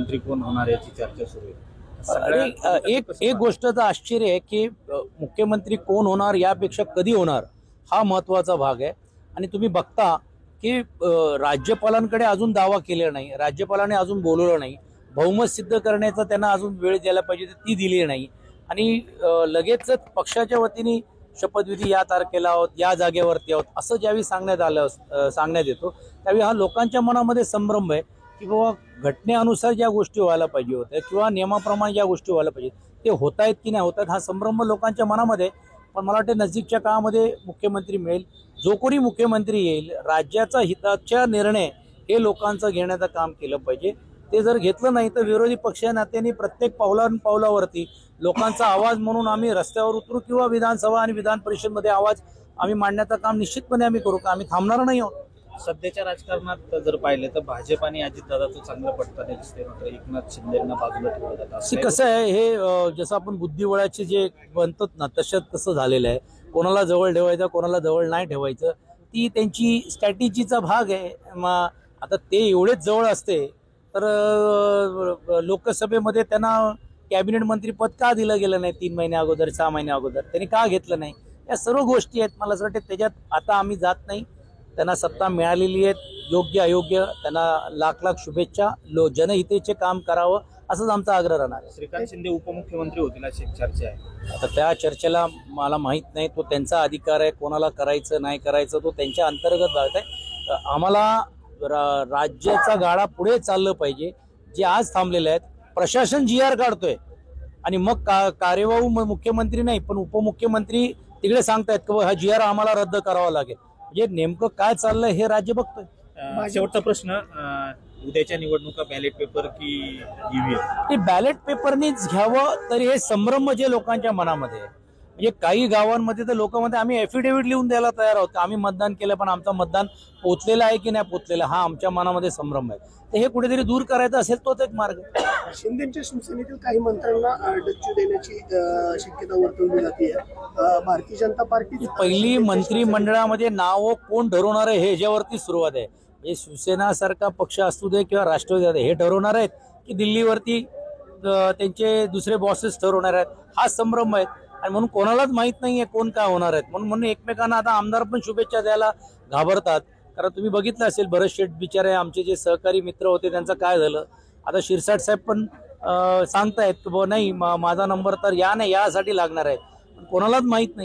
मुख्यमंत्री कोण होणार याची चर्चा सुरू आहे। एक गोष्ट तर आश्चर्य आहे की मुख्यमंत्री कोण होणार यापेक्षा कधी होणार हा महत्वाचा भाग आहे। आणि तुम्ही बघता की राज्यपालांकडे अजून दावा केलेला नाही, राज्यपालाने अजून बोलवलं नाही, बहुमत सिद्ध करण्याचा त्यांना अजून वेळ द्यायला पाहिजे ती दिली नाही। आणि लगेचच पक्षाच्या वतीने शपथविधी या तारखेला आहोत, या जागेवरती आहोत असं ज्यावेळी सांगण्यात येतो त्यावेळी हा लोकांच्या मनामध्ये संभ्रम आहे की बाबा घटनेनुसार ज्या गोष्टी व्हायला पाहिजे होत्या किंवा नियमाप्रमाणे ज्या गोष्टी व्हायला पाहिजे ते होत आहेत की नाही होत आहेत हा संभ्रम लोकांच्या मनामध्ये। पण मला वाटतं नजीकच्या काळामध्ये मुख्यमंत्री मिळेल, जो कोणी मुख्यमंत्री येईल राज्याचा हिताचा निर्णय हे लोकांचं घेण्याचं काम केलं पाहिजे। ते जर घेतलं नाही तर विरोधी पक्ष नात्याने प्रत्येक पावलावरती लोकांचा आवाज म्हणून आम्ही रस्त्यावर उतरू किंवा विधानसभा आणि विधान परिषदमध्ये आवाज आम्ही मांडण्याचं काम निश्चितपणे आम्ही करू, आम्ही थांबणार नाही आहोत। सध्याच्या राजकारणात जर पाहिलं तर भाजप आणि अजितदादाचं चांगलं पडताना दिसते, मात्र एकनाथ शिंदेंना बाजूला ठेवलं जातं। कसं आहे हे जसं आपण बुद्धिबळाचे जे बनतात ना तसं झालेलं आहे। कोणाला जवळ ठेवायचं कोणाला जवळ नाही ठेवायचं ती त्यांची स्ट्रॅटेजीचा भाग आहे। मग आता ते एवढेच जवळ असते तर लोकसभेमध्ये त्यांना कॅबिनेट मंत्रीपद का दिलं गेलं नाही 3 महिने अगोदर 6 महिने अगोदर त्यांनी का घेतलं नाही या सर्व गोष्टी आहेत। मला असं वाटतं त्याच्यात आता आम्ही जात नाही, त्यांना सत्ता मिळालेली आहे, योग्य अयोग्य त्यांना लाख लाख शुभेच्छा, जनहितेचे काम करावं असंच आमचा आग्रह राहणार आहे। श्रीकांत शिंदे उपमुख्यमंत्री होतील अशी चर्चा आहे। आता त्या चर्चेला मला माहित नाही, तो त्यांचा अधिकार आहे, कोणाला करायचं नाही करायचं तो त्यांच्या अंतर्गत भाग आहे। आम्हाला राज्याचा गाडा पुढे चाललं पाहिजे। जे आज थांबलेले आहेत प्रशासन GR काढतोय आणि मग कार्यवाहू मुख्यमंत्री नाही पण उपमुख्यमंत्री तिकडे सांगतायत की हा GR आम्हाला रद्द करावा लागेल। म्हणजे नेमकं काय चाललंय हे राज्य बघतोय। शेवटचा प्रश्न, उद्याच्या निवडणुका बॅलेट पेपर की EVM? ते बॅलेट पेपरनीच घ्यावं तरी हे संभ्रम जे लोकांच्या मनामध्ये आहे। म्हणजे काही गावांमध्ये तर लोक म्हणतात आम्ही ॲफिडेव्हिट लिहून द्यायला तयार आहोत, आम्ही मतदान केलं पण आमचं मतदान पोचलेलं आहे की नाही पोचलेलं हा आमच्या मनामध्ये संभ्रम आहे। तर हे कुठेतरी दूर करायचं असेल तोच एक मार्ग। शिंदेच्या शिवसेनेतील काही मंत्र्यांना डच्चू देण्याची शक्यता वर्तवली जाते। भारतीय जनता पार्टी पहिली मंत्रिमंडळामध्ये नाव कोण ठरवणार आहे ह्याच्यावरती सुरुवात आहे। म्हणजे शिवसेना सारखा पक्ष असू दे किंवा राष्ट्रवादी हे ठरवणार आहेत की दिल्लीवरती त्यांचे दुसरे बॉसेस ठरवणार आहेत हा संभ्रम आहे। आणि म्हणून कोणालाच माहित नाहीये कोण काय होणार आहेत म्हणून एकमेकांना आता आमदार पण शुभेच्छा द्यायला घाबरतात। कारण तुम्ही बघितलं असेल बरेच शेठ बिचारे आमचे जे सहकारी मित्र होते त्यांचं काय झालं। आता शिरसाट साहेब पण सांगतायत की नाही माझा नंबर तर या नाही यासाठी लागणार आहे, पण कोणालाच माहित नाही।